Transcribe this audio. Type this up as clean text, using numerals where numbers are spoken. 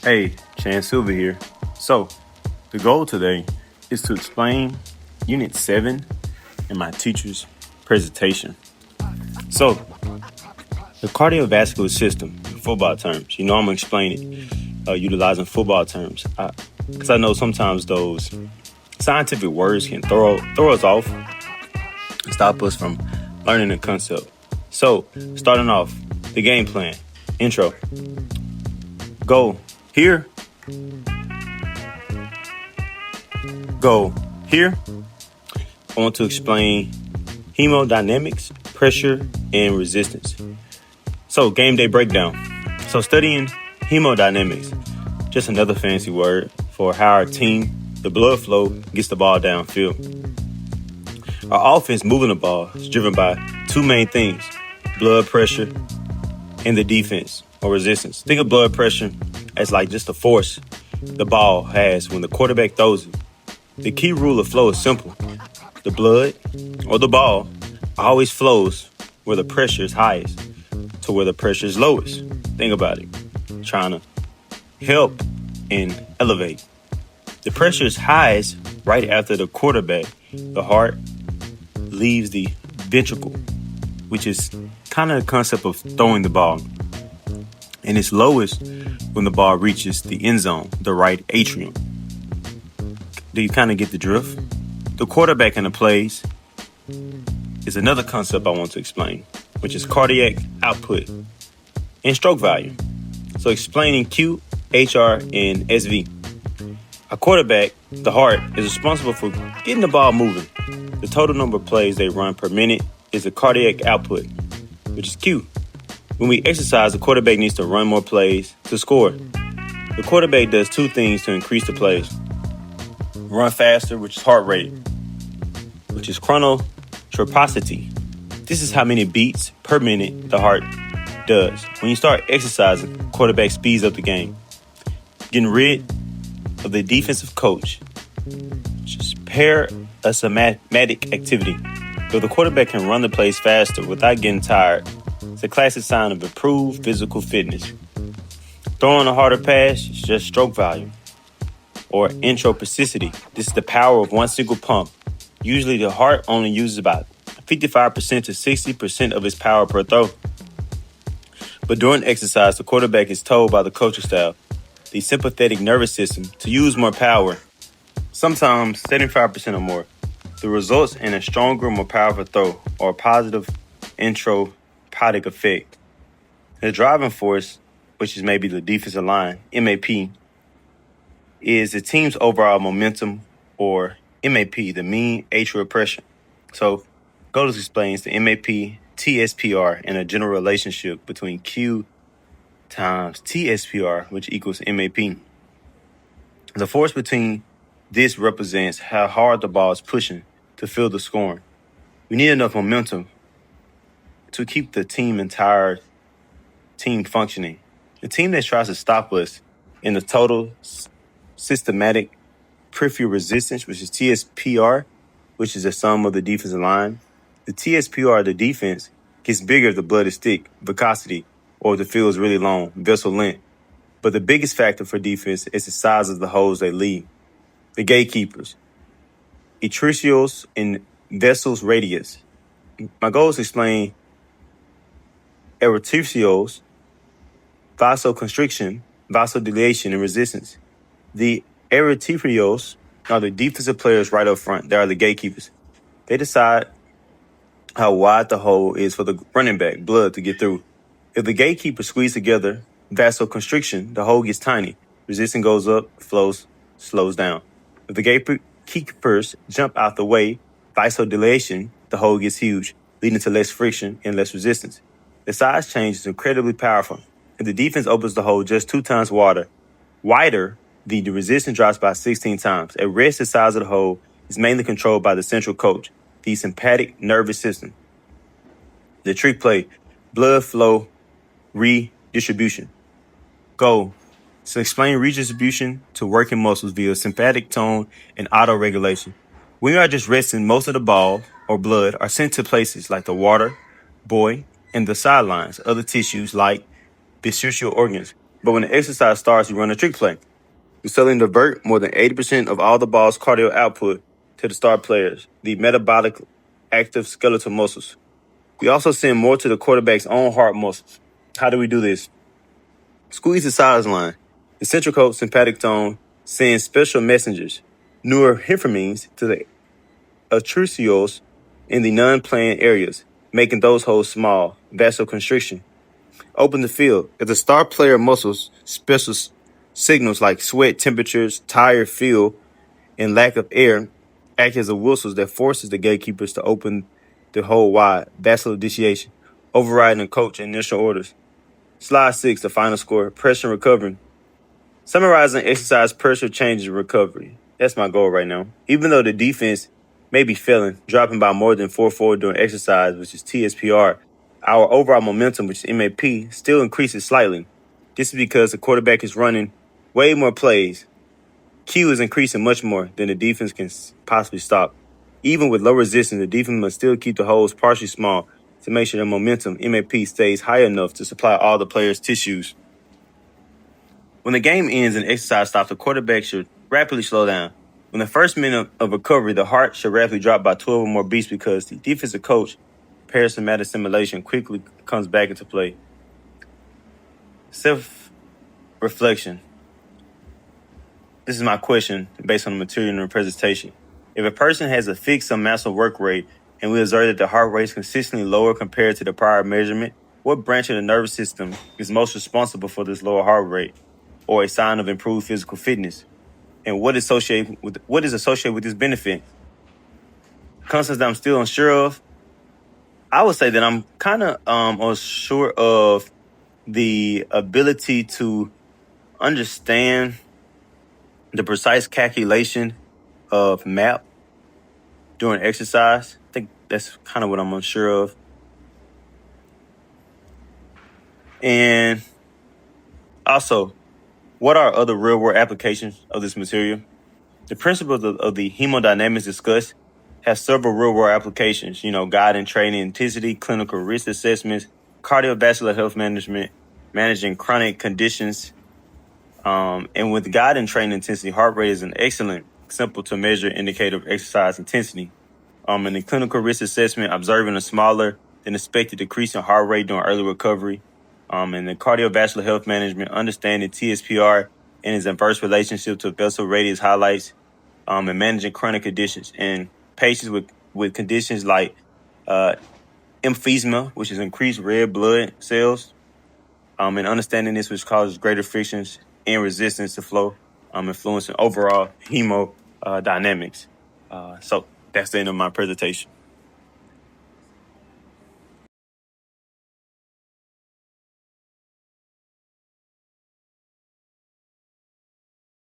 Hey, Chan Silva here. So, the goal today is to explain Unit 7 in my teacher's presentation. So, the cardiovascular system, in football terms, I'm going to explain it utilizing football terms. Because I know sometimes those scientific words can throw us off and stop us from learning the concept. So, starting off, the game plan, intro. Go here. I want to explain hemodynamics, pressure, and resistance. So, game day breakdown. So, studying hemodynamics, just another fancy word for how our team, the blood flow, gets the ball downfield. Our offense moving the ball is driven by two main things: blood pressure and the defense or resistance. Think of blood pressure as like just the force the ball has when the quarterback throws it. The key rule of flow is simple. The blood or the ball always flows where the pressure is highest to where the pressure is lowest. Think about it. Trying to help and elevate. The pressure is highest right after the quarterback. The heart leaves the ventricle, which is kind of the concept of throwing the ball. And it's lowest when the ball reaches the end zone, the right atrium. Do you kind of get the drift? The quarterback in the plays is another concept I want to explain, which is cardiac output and stroke volume. So explaining Q, HR, and SV. A quarterback, the heart, is responsible for getting the ball moving. The total number of plays they run per minute is the cardiac output, which is Q. When we exercise, the quarterback needs to run more plays to score. The quarterback does two things to increase the plays. Run faster, which is heart rate, which is chronotroposity. This is how many beats per minute the heart does. When you start exercising, quarterback speeds up the game. Getting rid of the defensive coach, which is parasympathetic activity. So the quarterback can run the plays faster without getting tired. It's a classic sign of improved physical fitness. Throwing a harder pass is just stroke volume or enteroplasticity. This is the power of one single pump. Usually the heart only uses about 55% to 60% of its power per throw. But during exercise, the quarterback is told by the coaching staff, the sympathetic nervous system, to use more power, sometimes 75% or more. The results in a stronger, more powerful throw or a positive enteropathic effect. The driving force, which is maybe the defensive line, MAP, is the team's overall momentum, or MAP, the mean atrial pressure. So, Golders explains the MAP, TSPR, and a general relationship between Q times TSPR, which equals MAP. The force between this represents how hard the ball is pushing to fill the scoring. We need enough momentum to keep the entire team functioning. The team that tries to stop us in the total systematic peripheral resistance, which is TSPR, which is the sum of the defensive line. The TSPR, the defense, gets bigger if the blood is thick, viscosity, or if the field is really long, vessel length. But the biggest factor for defense is the size of the holes they leave. The gatekeepers, Arterioles and vessels radius. My goal is to explain Arterioles, vasoconstriction, vasodilation, and resistance. The Arterioles are the defensive players right up front. They are the gatekeepers. They decide how wide the hole is for the running back, blood, to get through. If the gatekeepers squeeze together, vasoconstriction, the hole gets tiny. Resistance goes up, flows, slows down. If the gatekeepers jump out the way, vasodilation, the hole gets huge, leading to less friction and less resistance. The size change is incredibly powerful. If the defense opens the hole just 2 times wider, the resistance drops by 16 times. At rest, the size of the hole is mainly controlled by the central coach, the sympathetic nervous system. The trick play, blood flow redistribution. Goal: to explain redistribution to working muscles via sympathetic tone and auto-regulation. When you are just resting, most of the ball or blood are sent to places like the water, boy, and the sidelines, other tissues like visceral organs. But when the exercise starts, you run a trick play. You suddenly divert more than 80% of all the ball's cardio output to the star players, the metabolic active skeletal muscles. We also send more to the quarterback's own heart muscles. How do we do this? Squeeze the sideline. The central coat sympathetic tone sends special messengers, neurohephamines, to the arterioles in the non-playing areas, making those holes small, vasoconstriction. Open the field. If the star player muscles special signals like sweat temperatures, tired feel, and lack of air act as the whistles that forces the gatekeepers to open the hole wide, vasodilation, overriding the coach initial orders. Slide 6, the final score, pressure and recovery. Summarizing exercise pressure changes recovery. That's my goal right now. Even though the defense may be failing, dropping by more than 4-4 during exercise, which is TSPR, our overall momentum, which is MAP, still increases slightly. This is because the quarterback is running way more plays. Q is increasing much more than the defense can possibly stop. Even with low resistance, the defense must still keep the holes partially small to make sure the momentum, MAP, stays high enough to supply all the players' tissues. When the game ends and exercise stops, the quarterback should rapidly slow down. When the first minute of recovery, the heart should rapidly drop by 12 or more beats because the defensive coach, parasympathetic stimulation, quickly comes back into play. Self-reflection. This is my question based on the material in the presentation. If a person has a fixed muscle work rate and we observe that the heart rate is consistently lower compared to the prior measurement, what branch of the nervous system is most responsible for this lower heart rate, or a sign of improved physical fitness? And what is associated with this benefit? Concepts that I'm still unsure of. I would say that I'm kind of unsure of the ability to understand the precise calculation of MAP during exercise. I think that's kind of what I'm unsure of. And also, what are other real-world applications of this material? The principles of the hemodynamics discussed have several real-world applications, guiding training intensity, clinical risk assessments, cardiovascular health management, managing chronic conditions. And with guiding training intensity, heart rate is an excellent, simple to measure indicator of exercise intensity. In the clinical risk assessment, observing a smaller than expected decrease in heart rate during early recovery. In the cardiovascular health management, understanding TSPR and its inverse relationship to vessel radius highlights, and managing chronic conditions and patients with conditions like emphysema, which is increased red blood cells, and understanding this, which causes greater frictions and resistance to flow, influencing overall hemodynamics. So that's the end of my presentation.